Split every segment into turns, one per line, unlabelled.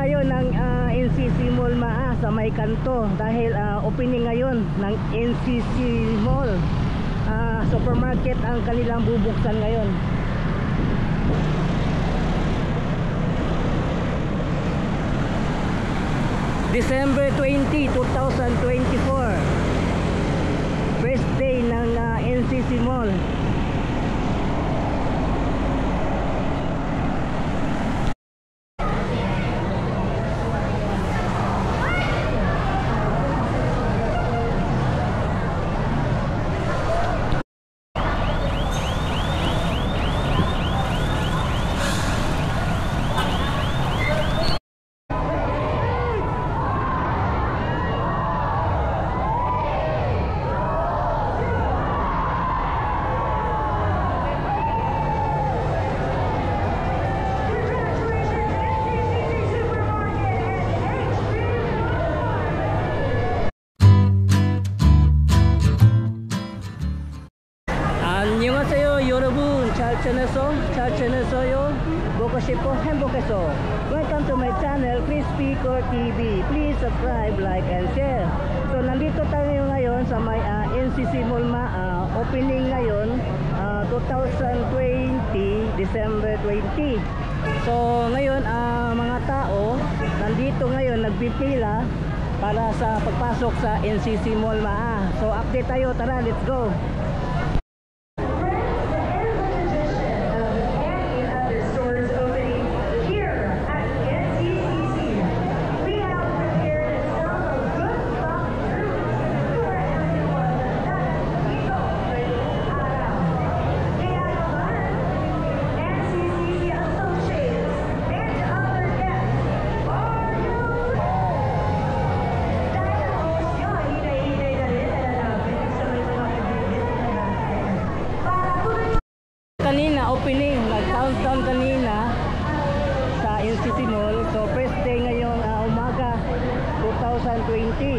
ngayon ng NCC Mall Maa sa may kanto dahil opening ngayon ng NCC Mall. Supermarket ang kanilang bubuksan ngayon. December 20, 2024, first day ng NCC Mall. 안녕하세요 여러분, 잘 지내서요? 보고 싶어 행복해서. Welcome to my channel Crispy Core TV. Please subscribe, like and share. So nandito tayo ngayon sa may NCC Mall Maa. Opening ngayon 2020 December 20. So ngayon mga tao nandito ngayon nagpipila para sa pagpasok sa NCC Mall Maa. So update tayo, tara, let's go. Kanina opening, nag-countdown kanina sa NCC Mall. So first day ngayong umaga 2020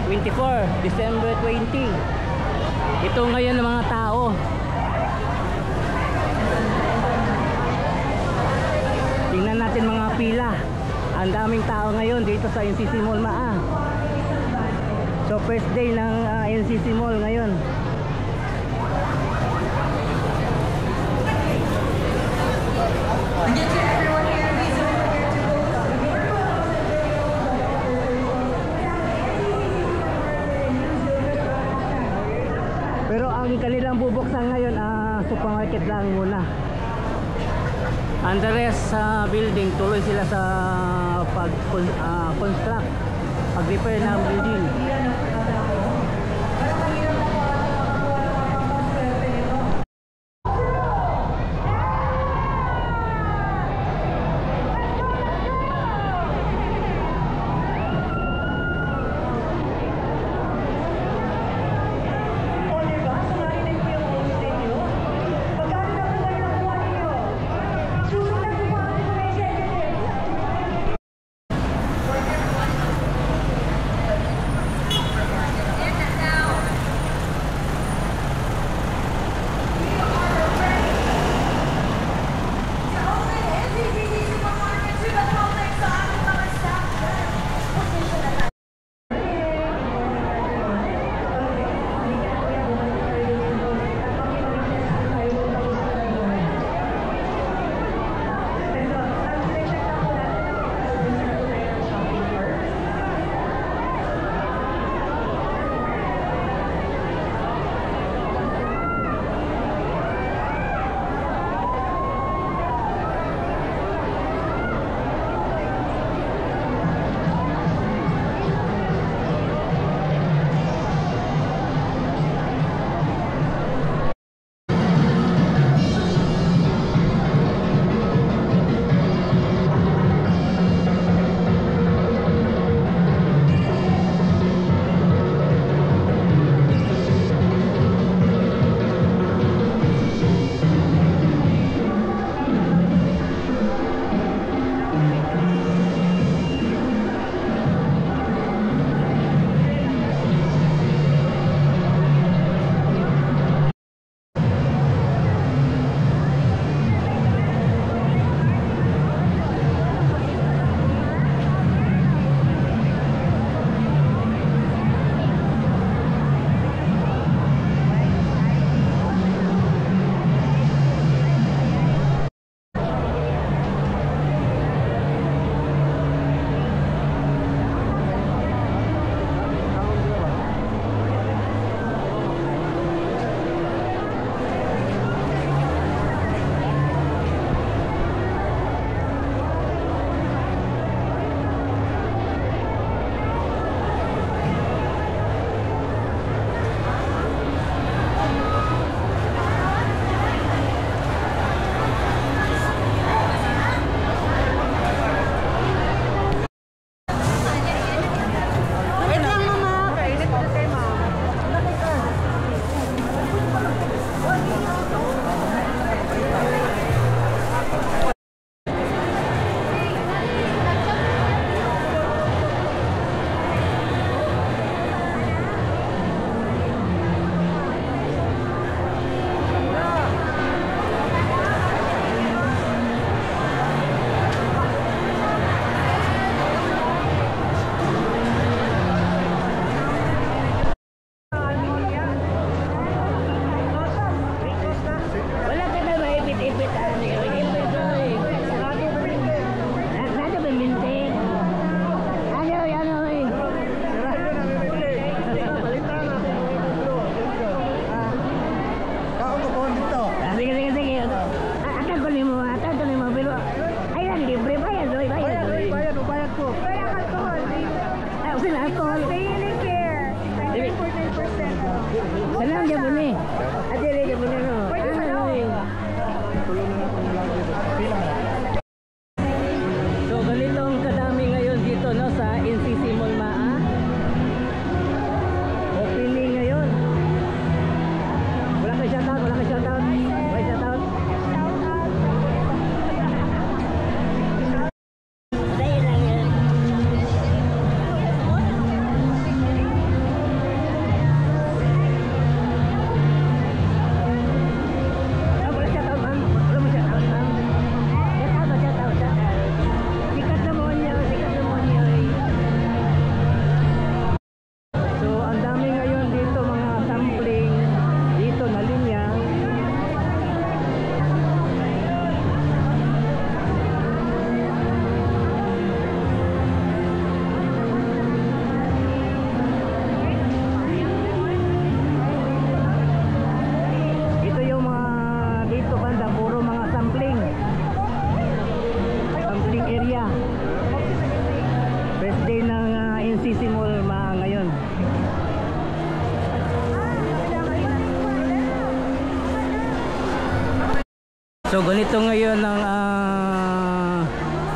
24 December 20. Ito ngayon ng mga tao. Tingnan natin mga pila. Ang daming tao ngayon dito sa NCC Mall Maa. So first day ng NCC Mall ngayon. Pero ang kanilang bubuksan ngayon supermarket lang muna. And the rest building tuloy sila sa pag-construct, pag-repair ng building.
tuloy na natin yung lagi dito. Pila na.
So ganito ang kadami ngayon dito, no, sa NCC Mall Maa. Opening ngayon. Wala kay shoutout, wala kay shoutout. May shoutout. So ganito ngayon ang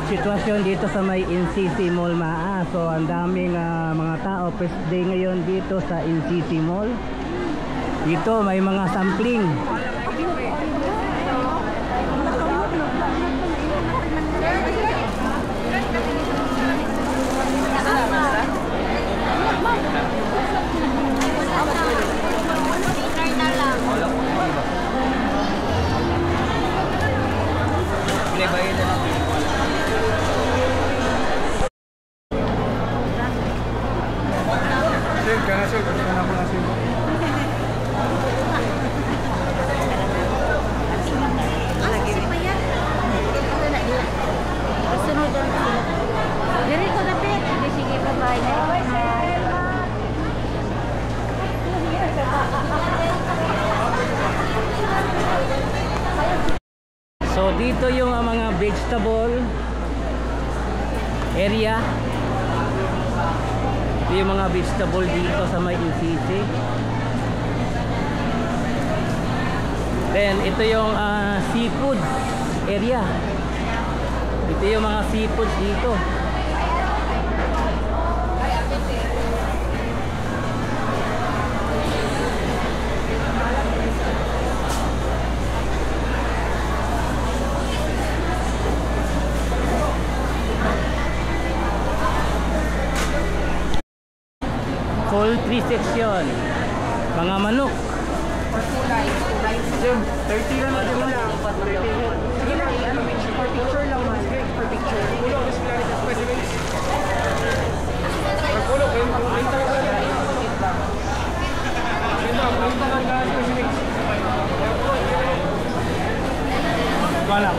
sitwasyon dito sa may NCC Mall Maa. So ang daming mga tao, first day ngayon dito sa NCC Mall. Dito may mga sampling. So dito yung mga vegetable area. Ito yung mga vegetable dito sa may NCC. Then ito yung seafood area. Ito yung mga seafood dito. Poultry section. Mga manok.
Jim, 30 lang natin muna. Sige lang, for picture lang man. For picture. Pulo, mas klaro sa specimens. Pulo, kayo mag-winter ka na. Winter ka na specimens. Wala.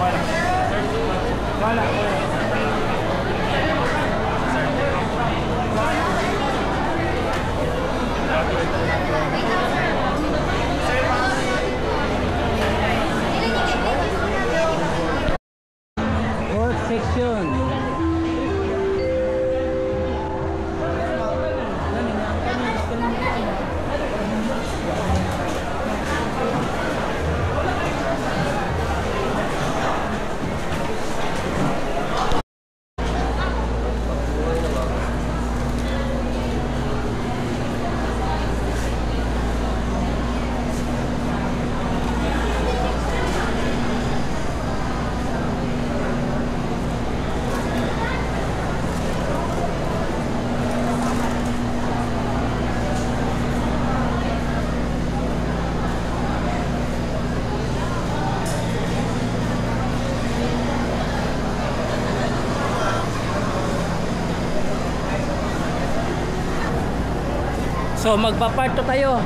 Pork section. So magpa-part 2 tayo.